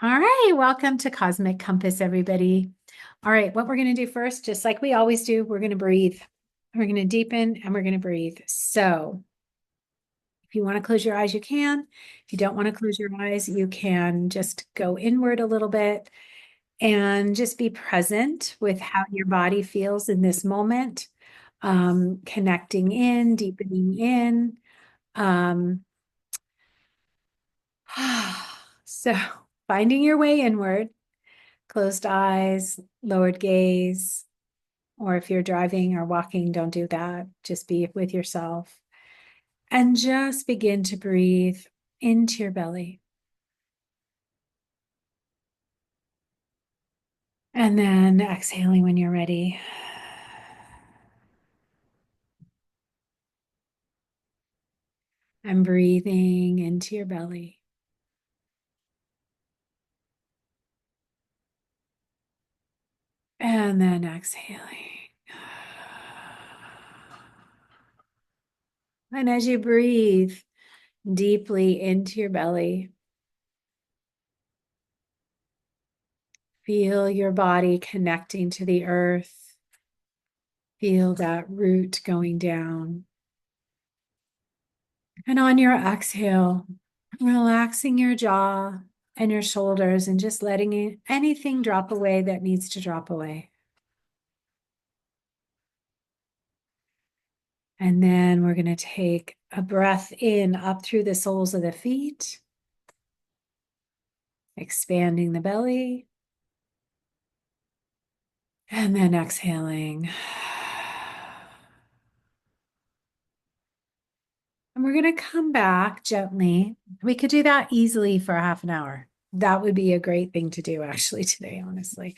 All right, welcome to Cosmic Compass, everybody. All right, what we're going to do first, just like we always do, we're going to breathe. We're going to deepen and we're going to breathe. So, if you want to close your eyes, you can. If you don't want to close your eyes, you can just go inward a little bit and just be present with how your body feels in this moment, connecting in, deepening in. Um, so, finding your way inward. Closed eyes, lowered gaze, or if you're driving or walking, don't do that. Just be with yourself and just begin to breathe into your belly. And then exhaling when you're ready. And breathing into your belly. And then exhaling. And as you breathe deeply into your belly, feel your body connecting to the earth. Feel that root going down. And on your exhale, relaxing your jaw and your shoulders and just letting anything drop away that needs to drop away. And then we're going to take a breath in up through the soles of the feet, expanding the belly, and then exhaling. And we're going to come back gently. We could do that easily for a half an hour. That would be a great thing to do actually today, honestly.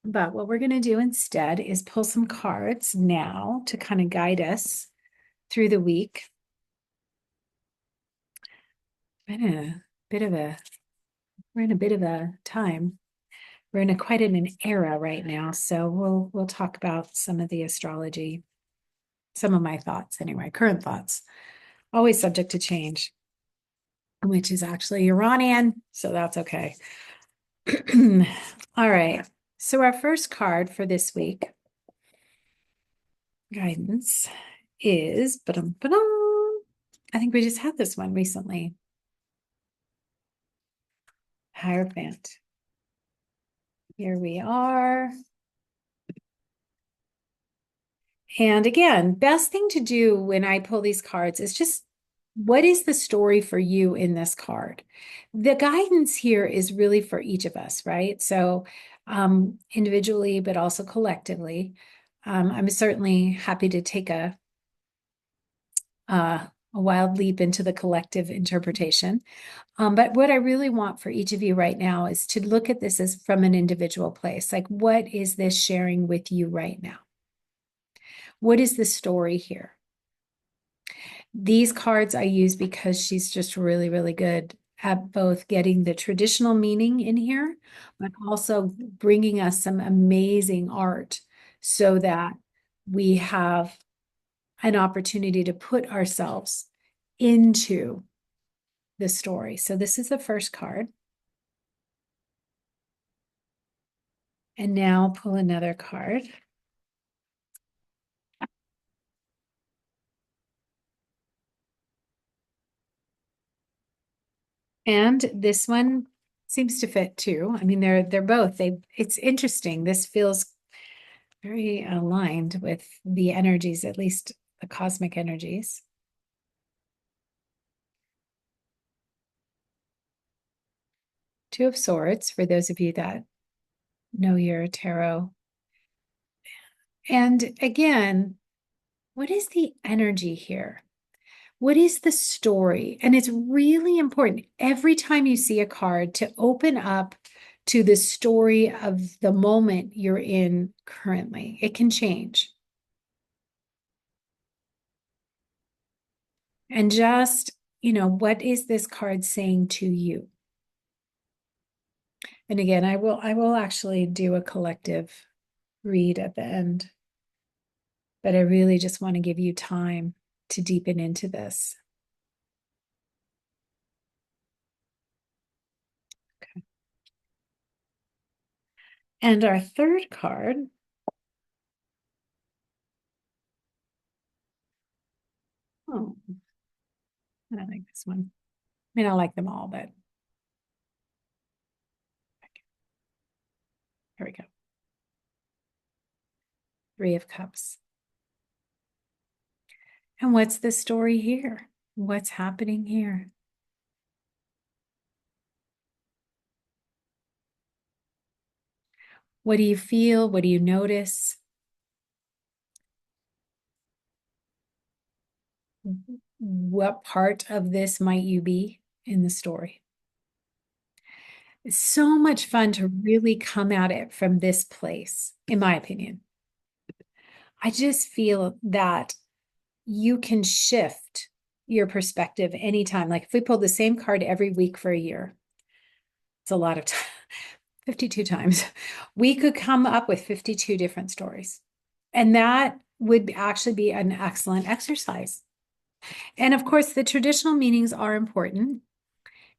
But what we're going to do instead is pull some cards now to kind of guide us through the week. In a bit of a, we're in a bit of a time. We're in quite an era right now, so we'll talk about some of the astrology, some of my thoughts anyway, current thoughts, always subject to change, which is actually Iranian, so that's okay. All right. So our first card for this week, guidance, is I think we just had this one recently. Hierophant. Here we are. And again, best thing to do when I pull these cards is just what is the story for you in this card? The guidance here is really for each of us, right? So individually, but also collectively. I'm certainly happy to take a wild leap into the collective interpretation. But what I really want for each of you right now is to look at this as from an individual place. Like, what is this sharing with you right now? What is the story here? These cards I use because she's just really, really good at both getting the traditional meaning in here, but also bringing us some amazing art so that we have an opportunity to put ourselves into the story. So this is the first card. And now pull another card. And this one seems to fit too. I mean, they're both. It's interesting. This feels very aligned with the energies, at least the cosmic energies. Two of Swords, for those of you that know your tarot. And again, what is the energy here? What is the story? And it's really important every time you see a card to open up to the story of the moment you're in currently. It can change. And just, what is this card saying to you? And again, I will actually do a collective read at the end. But I really just want to give you time to deepen into this. And our third card, oh, I don't like this one. I mean, I like them all, but here we go. Three of Cups. And what's the story here? What's happening here? What do you feel? What do you notice? What part of this might you be in the story? It's so much fun to really come at it from this place, in my opinion. I just feel that you can shift your perspective anytime. Like if we pulled the same card every week for a year, it's a lot of time, 52 times, we could come up with 52 different stories. And that would actually be an excellent exercise. And of course, the traditional meanings are important.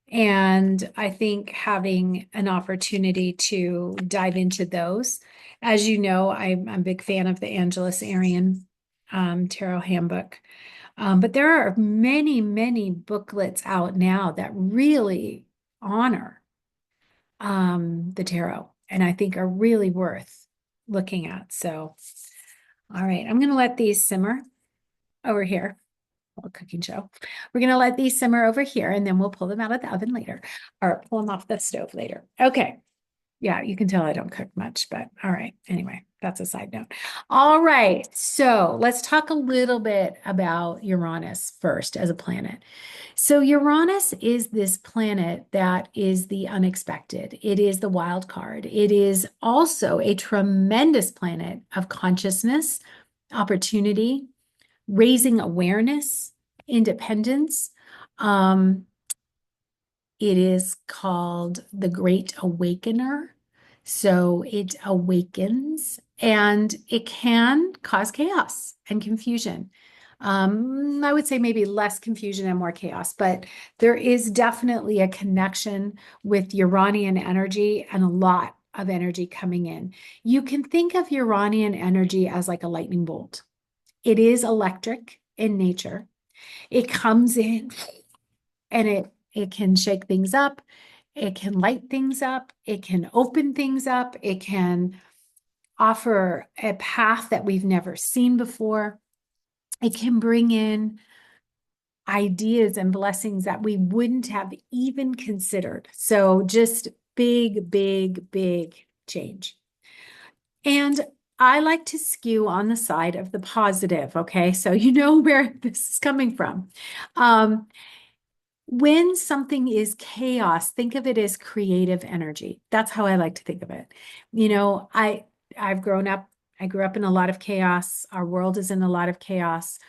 And I think having an opportunity to dive into those, as you know, I'm a big fan of the Angelus Arian Tarot Handbook. But there are many, many booklets out now that really honor the tarot and I think are really worth looking at. So, all right, I'm going to let these simmer over here. A cooking show. We're going to let these simmer over here and then we'll pull them out of the oven later or pull them off the stove later. Okay. Yeah, you can tell I don't cook much, but all right. Anyway, that's a side note. All right. So let's talk a little bit about Uranus first as a planet. So Uranus is this planet that is the unexpected. It is the wild card. It is also a tremendous planet of consciousness, opportunity, raising awareness, independence. It is called the Great Awakener. So it awakens and it can cause chaos and confusion. I would say maybe less confusion and more chaos, but there is definitely a connection with Uranian energy and a lot of energy coming in. You can think of Uranian energy as like a lightning bolt. It is electric in nature. It comes in and it can shake things up. It can light things up. It can open things up. It can offer a path that we've never seen before. It can bring in ideas and blessings that we wouldn't have even considered. So just big, big, big change. And I like to skew on the side of the positive. Okay. So you know where this is coming from. When something is chaos, think of it as creative energy. That's how I like to think of it. You know, I grew up in a lot of chaos. Our world is in a lot of chaos.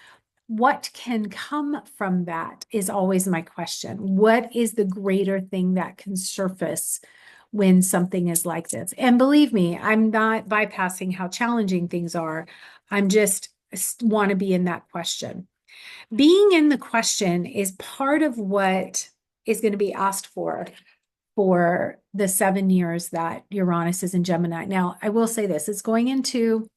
What can come from that is always my question. What is the greater thing that can surface when something is like this? And believe me, I'm not bypassing how challenging things are. I'm just want to be in that question. Being in the question is part of what is going to be asked for the 7 years that Uranus is in Gemini. Now, I will say this, it's going into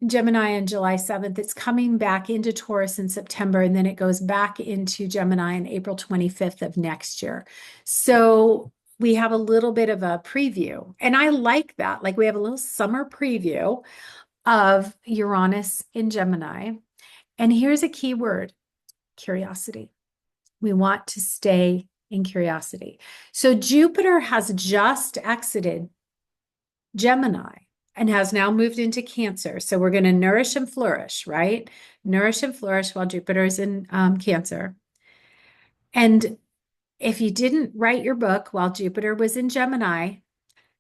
Gemini on July 7th. It's coming back into Taurus in September, and then it goes back into Gemini on April 25th of next year. So we have a little bit of a preview, and I like that. Like we have a little summer preview of Uranus in Gemini. And here's a key word, curiosity. We want to stay in curiosity. So Jupiter has just exited Gemini and has now moved into Cancer. So we're going to nourish and flourish, right? Nourish and flourish while Jupiter is in Cancer. And if you didn't write your book while Jupiter was in Gemini,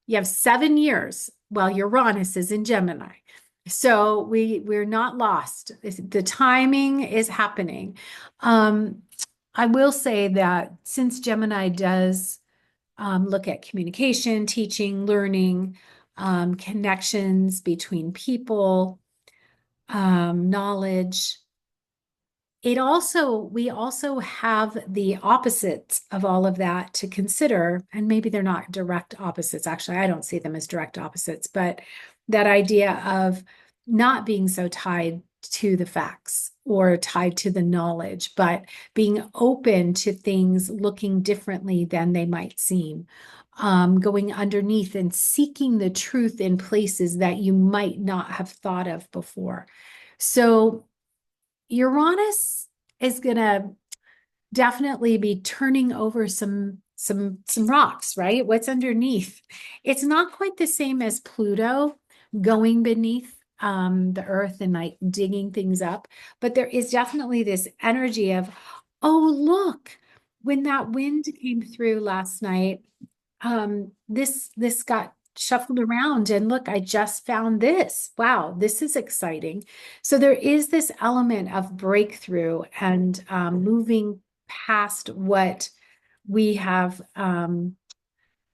you have 7 years while Uranus is in Gemini. So we're not lost. The timing is happening. I will say that since Gemini does look at communication, teaching, learning, connections between people, knowledge, we also have the opposites of all of that to consider, and maybe they're not direct opposites. Actually, I don't see them as direct opposites, but that idea of not being so tied to the facts or tied to the knowledge, but being open to things looking differently than they might seem. Going underneath and seeking the truth in places that you might not have thought of before. So Uranus is going to definitely be turning over some rocks, right? What's underneath? It's not quite the same as Pluto going beneath the earth and like digging things up, but there is definitely this energy of, oh, look, when that wind came through last night, this got shuffled around and look, I just found this. Wow, this is exciting. So there is this element of breakthrough and moving past what we have been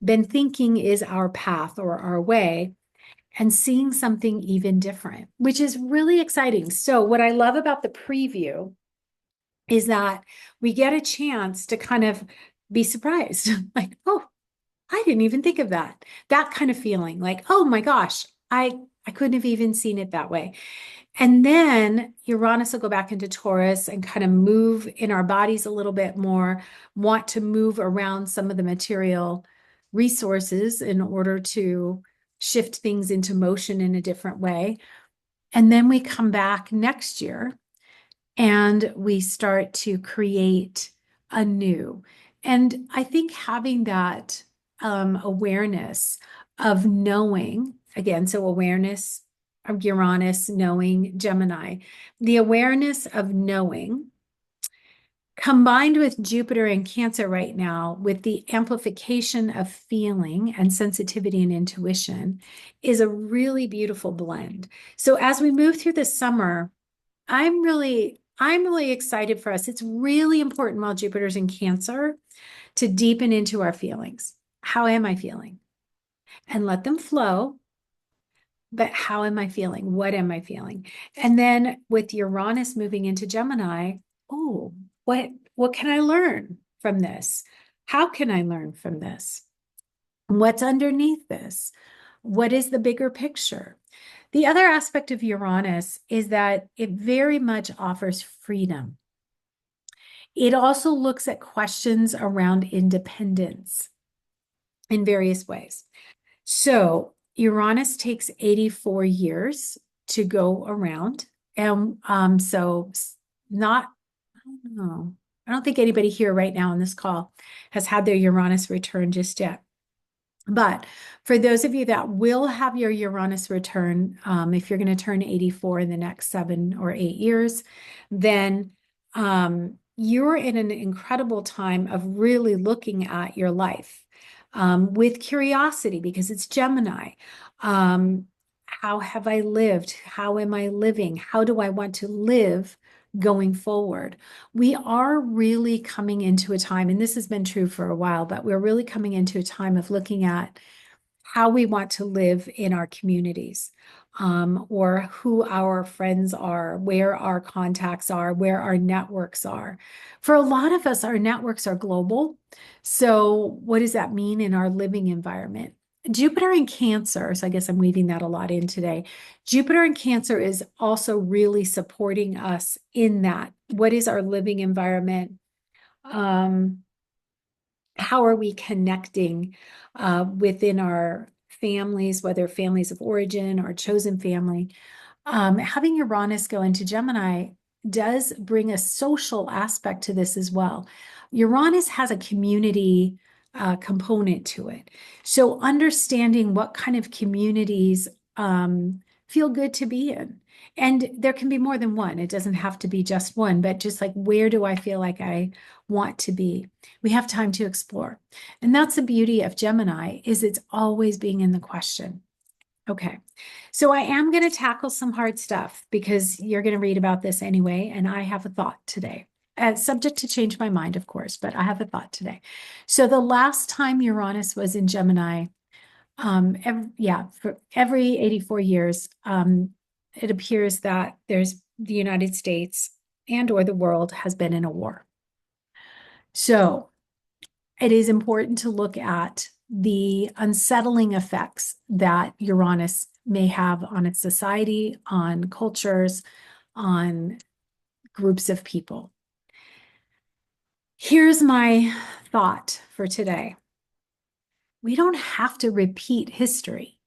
thinking is our path or our way and seeing something even different, which is really exciting. So what I love about the preview is that we get a chance to kind of be surprised, like, oh, I didn't even think of that. That kind of feeling like, oh my gosh, I couldn't have even seen it that way. And then Uranus will go back into Taurus and kind of move in our bodies a little bit more, want to move around some of the material resources in order to shift things into motion in a different way. And then we come back next year and we start to create anew. And I think having that awareness of knowing, again, so awareness of Uranus, knowing Gemini, the awareness of knowing combined with Jupiter and Cancer right now, with the amplification of feeling and sensitivity and intuition, is a really beautiful blend. So as we move through the summer, I'm really excited for us. It's really important while Jupiter's in Cancer to deepen into our feelings. How am I feeling? And let them flow. But how am I feeling? What am I feeling? And then with Uranus moving into Gemini, oh, what can I learn from this? How can I learn from this? What's underneath this? What is the bigger picture? The other aspect of Uranus is that it very much offers freedom. It also looks at questions around independence in various ways. So Uranus takes 84 years to go around. And so not, I don't know, I don't think anybody here right now on this call has had their Uranus return just yet. But for those of you that will have your Uranus return, if you're going to turn 84 in the next 7 or 8 years, then you're in an incredible time of really looking at your life with curiosity because it's Gemini. How have I lived? How am I living? How do I want to live going forward? We are really coming into a time, and this has been true for a while, but we're really coming into a time of looking at how we want to live in our communities, or who our friends are, where our contacts are, where our networks are. For a lot of us, our networks are global. So what does that mean in our living environment? Jupiter in Cancer, so I guess I'm weaving that a lot in today. Jupiter in Cancer is also really supporting us in that. What is our living environment? How are we connecting within our families, whether families of origin or chosen family? Having Uranus go into Gemini does bring a social aspect to this as well. Uranus has a community component to it. So understanding what kind of communities feel good to be in. And there can be more than one. It doesn't have to be just one, but just like, where do I feel like I want to be? We have time to explore. And that's the beauty of Gemini, is it's always being in the question. Okay, so I am going to tackle some hard stuff because you're going to read about this anyway, and I have a thought today. Subject to change my mind, of course, but I have a thought today. So the last time Uranus was in Gemini, for every 84 years, it appears that there's the United States and or the world has been in a war. So it is important to look at the unsettling effects that Uranus may have on its society, on cultures, on groups of people. Here's my thought for today. We don't have to repeat history.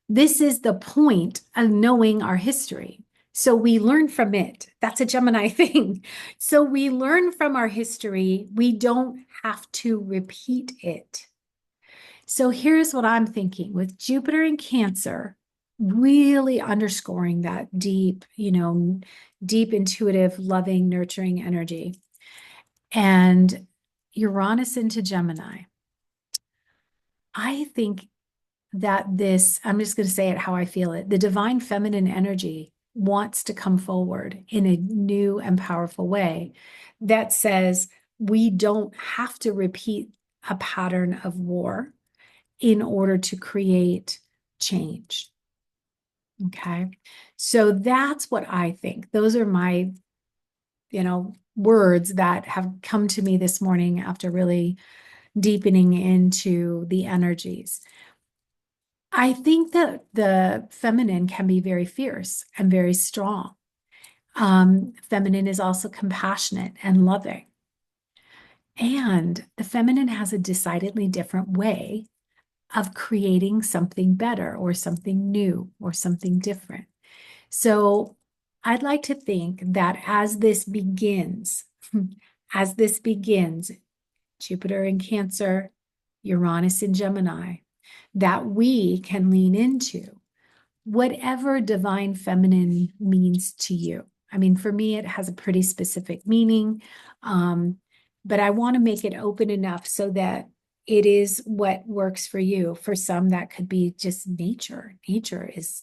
This is the point of knowing our history. So we learn from it. That's a Gemini thing. So we learn from our history. We don't have to repeat it. So here's what I'm thinking with Jupiter in Cancer, really underscoring that deep, deep intuitive, loving, nurturing energy. And Uranus into Gemini. I think that I'm just going to say it how I feel it, the divine feminine energy wants to come forward in a new and powerful way that says we don't have to repeat a pattern of war in order to create change. Okay. So that's what I think. Those are my, words that have come to me this morning after really deepening into the energies. I think that the feminine can be very fierce and very strong. Feminine is also compassionate and loving. And the feminine has a decidedly different way of creating something better or something new or something different. So I'd like to think that as this begins, Jupiter in Cancer, Uranus in Gemini, that we can lean into whatever divine feminine means to you. I mean, for me, it has a pretty specific meaning, but I want to make it open enough so that it is what works for you. For some, that could be just nature. Nature is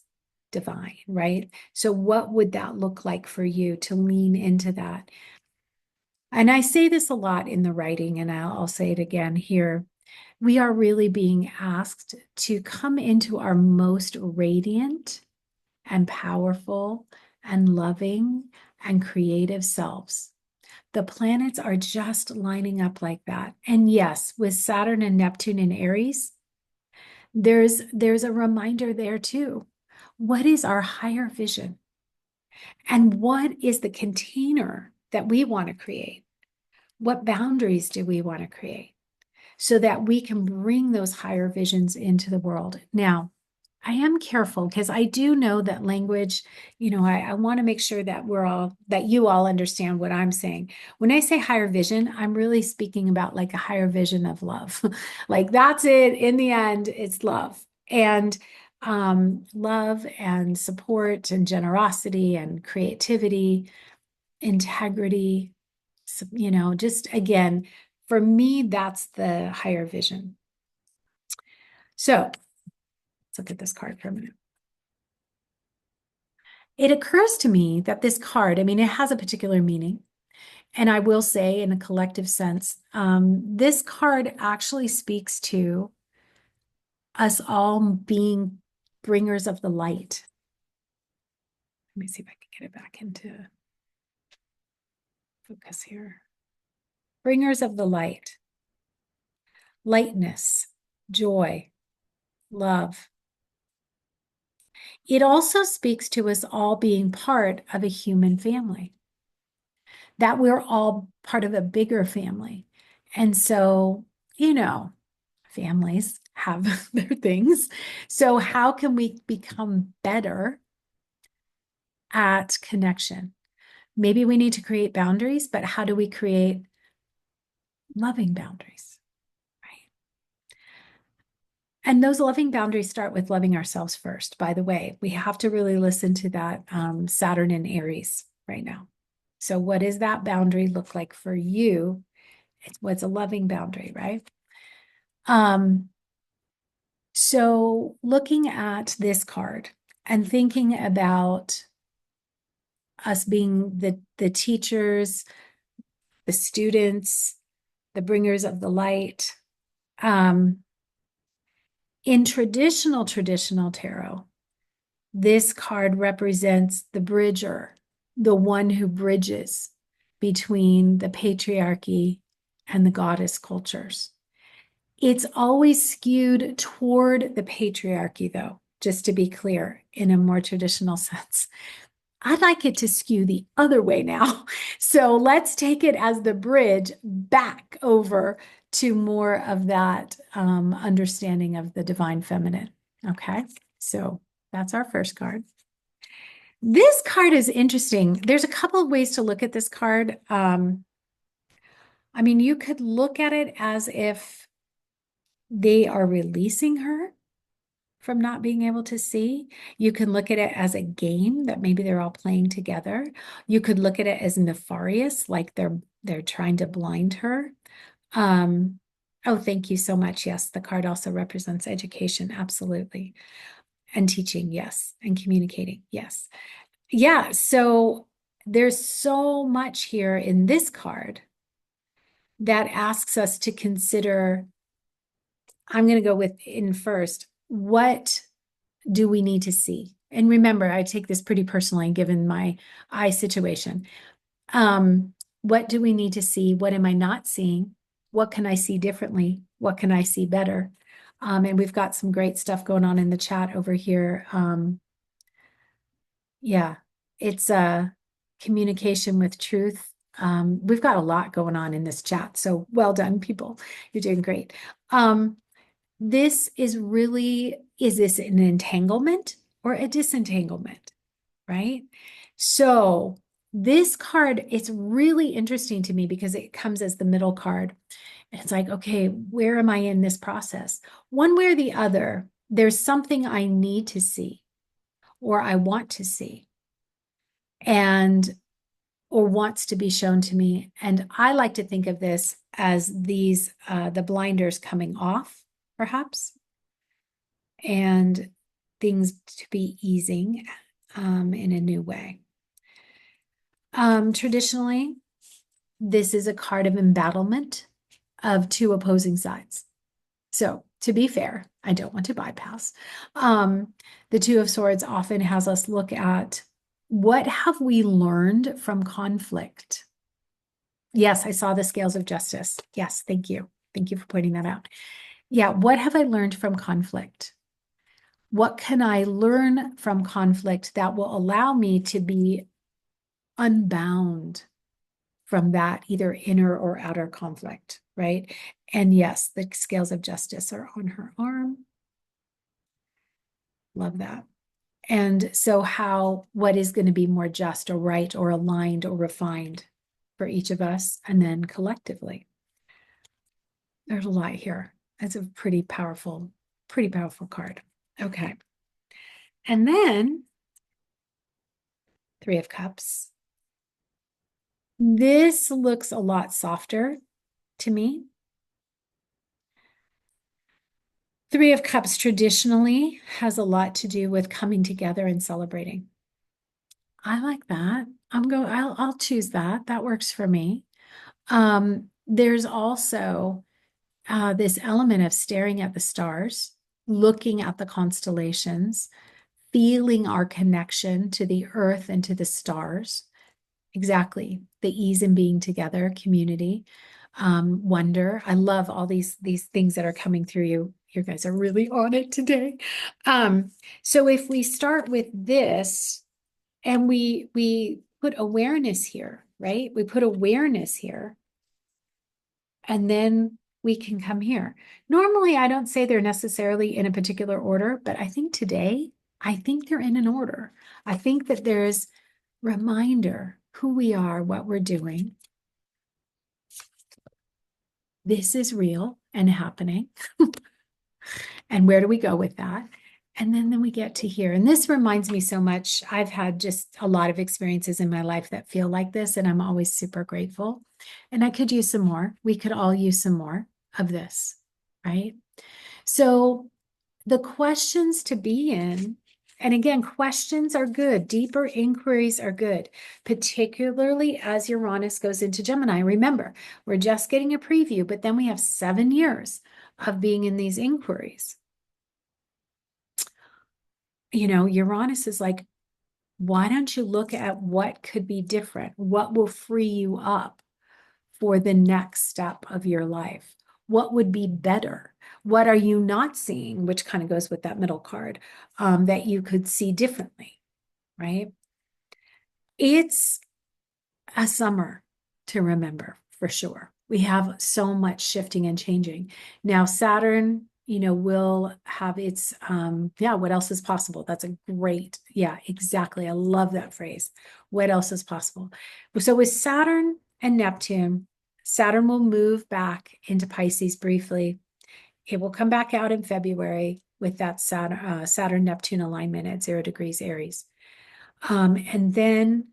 divine, right? So what would that look like for you to lean into that? And I say this a lot in the writing, and I'll say it again here. We are really being asked to come into our most radiant and powerful and loving and creative selves. The planets are just lining up like that. And yes, with Saturn and Neptune in Aries, there's a reminder there too. What is our higher vision? And what is the container that we want to create? What boundaries do we want to create so that we can bring those higher visions into the world? Now, I am careful because I do know that language, I want to make sure that you all understand what I'm saying. When I say higher vision, I'm really speaking about like a higher vision of love. Like that's it. In the end, it's love. And love and support and generosity and creativity, integrity, just again, for me, that's the higher vision. So let's look at this card for a minute. It occurs to me that this card, I mean, it has a particular meaning. And I will say, in a collective sense, this card actually speaks to us all being bringers of the light. Let me see if I can get it back into focus here. Bringers of the light, lightness, joy, love. It also speaks to us all being part of a human family, that we're all part of a bigger family. And so, families have their things. So how can we become better at connection? Maybe we need to create boundaries, but how do we create loving boundaries, right? And those loving boundaries start with loving ourselves first. By the way, we have to really listen to that Saturn in Aries right now. So what does that boundary look like for you? What's a loving boundary, right? So looking at this card and thinking about us being the teachers, the students, the bringers of the light. In traditional tarot, this card represents the bridger, the one who bridges. between the patriarchy and the goddess cultures. It's always skewed toward the patriarchy, though, just to be clear, in a more traditional sense. I'd like it to skew the other way now. So let's take it as the bridge back over to more of that understanding of the divine feminine. Okay, so that's our first card. This card is interesting. There's a couple of ways to look at this card. I mean, you could look at it as if they are releasing her from not being able to see. You can look at it as a game that maybe they're all playing together. You could look at it as nefarious, like they're trying to blind her. Oh, thank you so much. Yes, the card also represents education, absolutely. And teaching, yes. And communicating, yes. Yeah, so there's so much here in this card that asks us to consider. I'm going to go with in first, what do we need to see? And remember, I take this pretty personally given my eye situation. What do we need to see? What am I not seeing? What can I see differently? What can I see better? And we've got some great stuff going on in the chat over here. Yeah, it's communication with truth. We've got a lot going on in this chat. So well done, people. You're doing great. This is really, is this an entanglement or a disentanglement, right? So this card, it's really interesting to me because it comes as the middle card. And it's like, okay, where am I in this process? One way or the other, there's something I need to see or I want to see and or wants to be shown to me. And I like to think of this as these, the blinders coming off, perhaps, and things to be easing in a new way. Traditionally, this is a card of embattlement of two opposing sides. So to be fair, I don't want to bypass. The Two of Swords often has us look at what have we learned from conflict? Yes, I saw the scales of justice. Yes, thank you. Thank you for pointing that out. Yeah, what have I learned from conflict? What can I learn from conflict that will allow me to be unbound from that either inner or outer conflict, right? And yes, the scales of justice are on her arm. Love that. And so what is going to be more just or right or aligned or refined for each of us and then collectively? There's a lot here. It's a pretty powerful card. Okay. And then Three of Cups. This looks a lot softer to me. Three of Cups traditionally has a lot to do with coming together and celebrating. I like that. I'll choose that. That works for me. There's also this element of staring at the stars, looking at the constellations, feeling our connection to the earth and to the stars. Exactly. The ease in being together, community, wonder. I love all these things that are coming through you. You guys are really on it today. So if we start with this and we put awareness here, right? We put awareness here and then we can come here. Normally, I don't say they're necessarily in a particular order, but I think today, I think they're in an order. I think that there's reminder who we are, what we're doing. This is real and happening. And where do we go with that? And then we get to here. And this reminds me so much. I've had just a lot of experiences in my life that feel like this, and I'm always super grateful. And I could use some more. We could all use some more of this, right? So the questions to be in, and again, questions are good. Deeper inquiries are good, particularly as Uranus goes into Gemini. Remember, we're just getting a preview, but then we have 7 years of being in these inquiries. You know, Uranus is like Why don't you look at what could be different? What will free you up for the next step of your life? What would be better? What are you not seeing, which kind of goes with that middle card, that you could see differently, right? It's a summer to remember for sure. We have so much shifting and changing. Now, Saturn, will have its, what else is possible? That's a great, yeah, exactly. I love that phrase. What else is possible? So with Saturn and Neptune, Saturn will move back into Pisces briefly. It will come back out in February with that Saturn-Neptune alignment at 0 degrees Aries. And then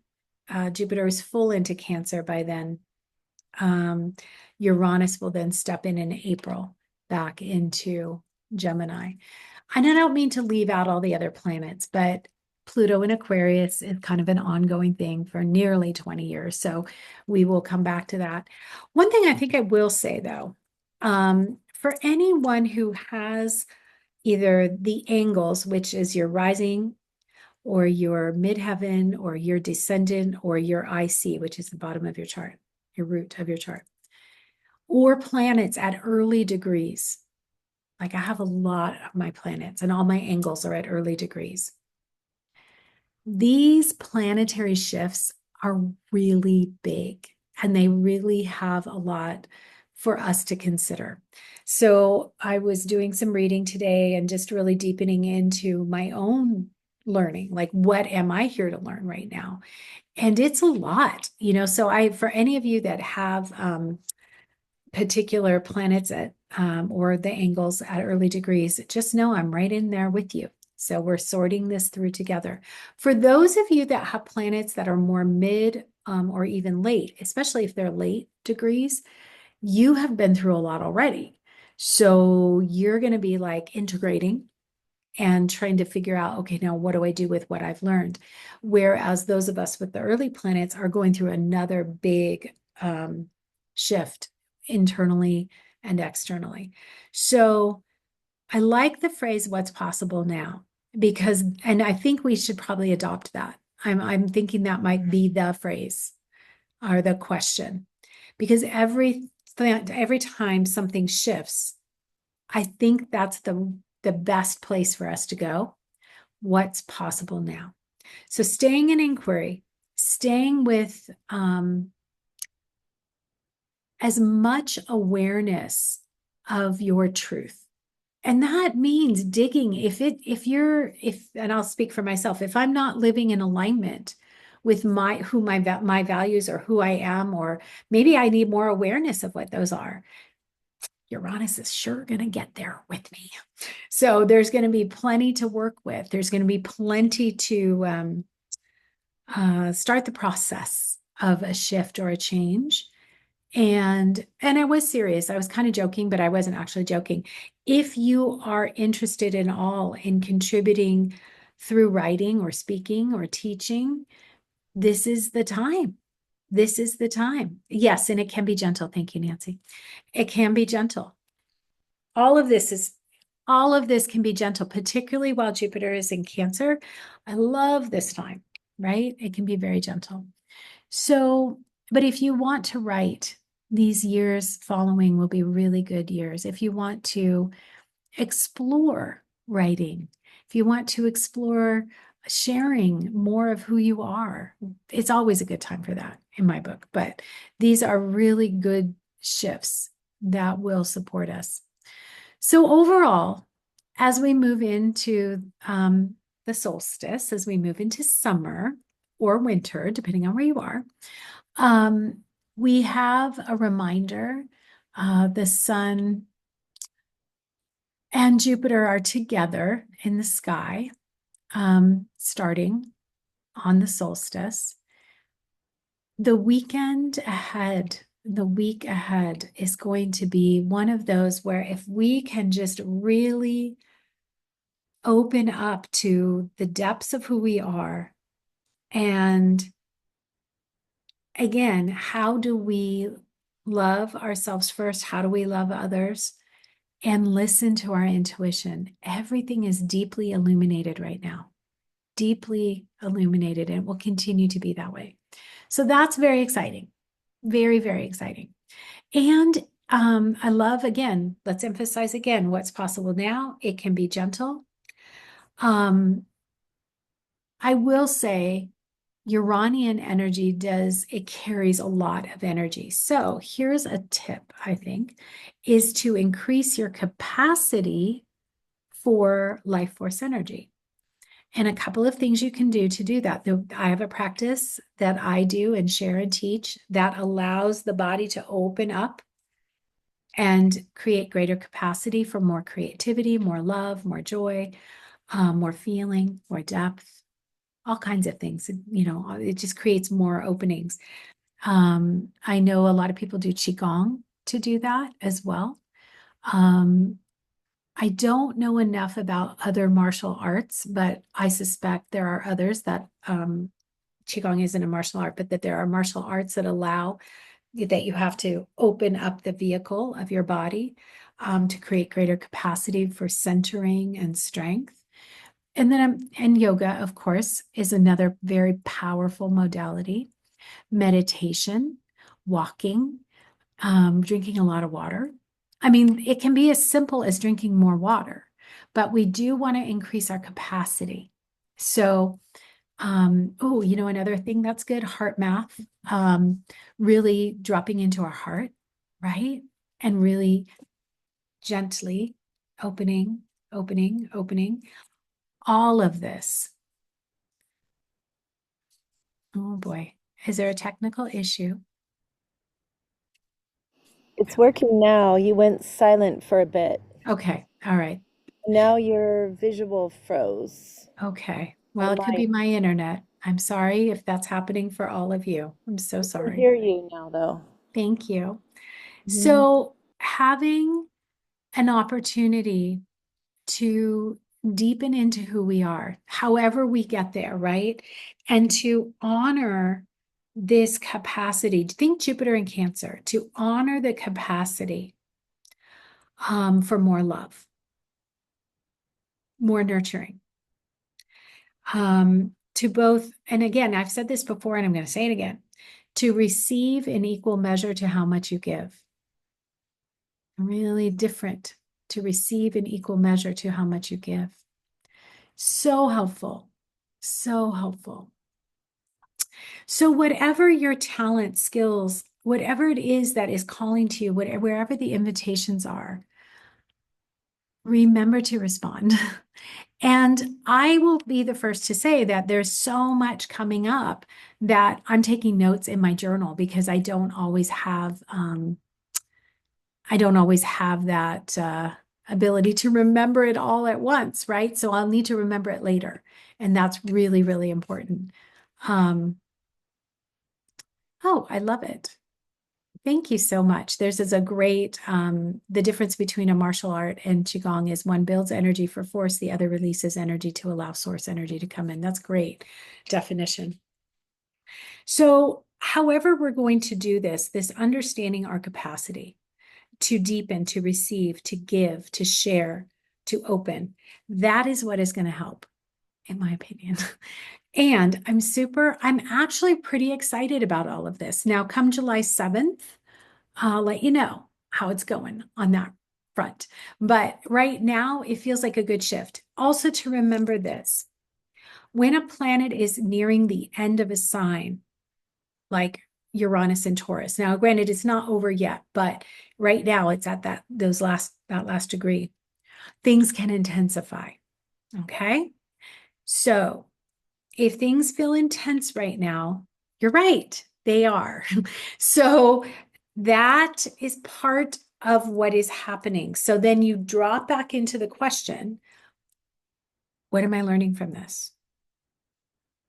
Jupiter is full into Cancer by then. Uranus will then step in April back into Gemini. And I don't mean to leave out all the other planets, but Pluto in Aquarius is kind of an ongoing thing for nearly 20 years. So we will come back to that. One thing I think I will say, though, for anyone who has either the angles, which is your rising or your midheaven or your descendant or your IC, which is the bottom of your chart, your root of your chart, or planets at early degrees. Like I have a lot of my planets and all my angles are at early degrees. These planetary shifts are really big and they really have a lot for us to consider. So I was doing some reading today and just really deepening into my own learning, like what am I here to learn right now? And it's a lot, so for any of you that have particular planets at or the angles at early degrees, just know I'm right in there with you. So we're sorting this through together. For those of you that have planets that are more mid or even late, especially if they're late degrees, you have been through a lot already. So you're going to be like integrating and trying to figure out, okay, now what do I do with what I've learned? Whereas those of us with the early planets are going through another big shift internally and externally. So I like the phrase, what's possible now, because, and I think we should probably adopt that. I'm thinking that might be the phrase or the question, because every time something shifts, I think that's the best place for us to go. What's possible now? So staying in inquiry, staying with as much awareness of your truth. And that means digging. And I'll speak for myself, if I'm not living in alignment with my values or who I am, or maybe I need more awareness of what those are, Uranus is sure going to get there with me. So there's going to be plenty to work with. There's going to be plenty to start the process of a shift or a change. And I was serious. I was kind of joking, but I wasn't actually joking. If you are interested in all in contributing through writing or speaking or teaching, this is the time. This is the time. Yes, and it can be gentle. Thank you, Nancy. It can be gentle. All of this can be gentle, particularly while Jupiter is in Cancer. I love this time, right? It can be very gentle. So, but if you want to write, these years following will be really good years. If you want to explore writing, if you want to explore sharing more of who you are, it's always a good time for that in my book. But these are really good shifts that will support us. So overall, as we move into the solstice, as we move into summer or winter, depending on where you are, we have a reminder. The sun and Jupiter are together in the sky, starting on the solstice. The week ahead is going to be one of those where if we can just really open up to the depths of who we are, and again, how do we love ourselves first? How do we love others? And listen to our intuition. Everything is deeply illuminated right now. deeply illuminated, and it will continue to be that way. So that's very exciting. Very, very exciting. And I love, again, let's emphasize again what's possible now. It can be gentle. I will say Uranian energy it carries a lot of energy. So here's a tip, I think, is to increase your capacity for life force energy. And a couple of things you can do to do that. I have a practice that I do and share and teach that allows the body to open up and create greater capacity for more creativity, more love, more joy, more feeling, more depth, all kinds of things. It just creates more openings. I know a lot of people do Qigong to do that as well. I don't know enough about other martial arts, but I suspect there are others that Qigong isn't a martial art, but that there are martial arts that allow that you have to open up the vehicle of your body to create greater capacity for centering and strength. And yoga, of course, is another very powerful modality. Meditation, walking, drinking a lot of water. I mean, it can be as simple as drinking more water, but we do want to increase our capacity. So, another thing that's good, heart math, really dropping into our heart, right? And really gently opening, opening, opening. All of this. Oh boy, is there a technical issue? It's working now. You went silent for a bit. Okay, all right. Now your visual froze. Okay. Or Well, it could be mine. my internet. I'm sorry if that's happening for all of you. I'm so I can sorry. hear you now, though. Thank you. Mhm. So, having an opportunity to deepen into who we are, however we get there, right? And to honor this capacity, think Jupiter in Cancer, to honor the capacity for more love, more nurturing, to both, and again, I've said this before and I'm going to say it again, to receive in equal measure to how much you give. Really different to receive in equal measure to how much you give. So helpful. So helpful. So, whatever your talent, skills, whatever it is that is calling to you, wherever the invitations are, remember to respond. And I will be the first to say that there's so much coming up that I'm taking notes in my journal because I don't always have that ability to remember it all at once, right? So I'll need to remember it later. And that's really, really important. Um, oh, I love it. Thank you so much. There's is a great, the difference between a martial art and Qigong is one builds energy for force, the other releases energy to allow source energy to come in. That's great definition. So, however, we're going to do this understanding our capacity to deepen, to receive, to give, to share, to open, that is what is going to help, in my opinion. And I'm actually pretty excited about all of this. Now, come July 7th, I'll let you know how it's going on that front. But right now, it feels like a good shift. Also, to remember this when a planet is nearing the end of a sign, like Uranus and Taurus. Now, granted, it's not over yet, but right now it's at that last degree. Things can intensify. Okay. So if things feel intense right now, you're right, they are. So that is part of what is happening. So then you drop back into the question, what am I learning from this?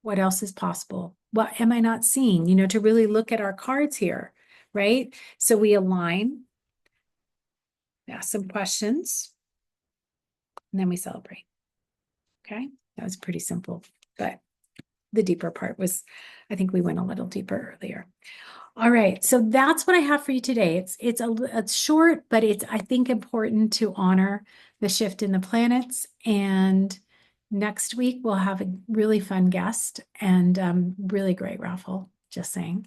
What else is possible? What am I not seeing? To really look at our cards here, right? So we align, ask some questions, and then we celebrate. Okay. That was pretty simple, but the deeper part was, I think we went a little deeper earlier. All right, so that's what I have for you today. It's short, but it's I think important to honor the shift in the planets and next week we'll have a really fun guest and really great raffle, just saying.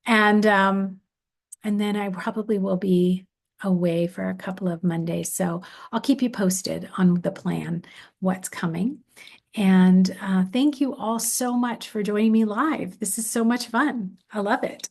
And and then I probably will be away for a couple of Mondays. So I'll keep you posted on the plan, what's coming. And thank you all so much for joining me live. This is so much fun. I love it.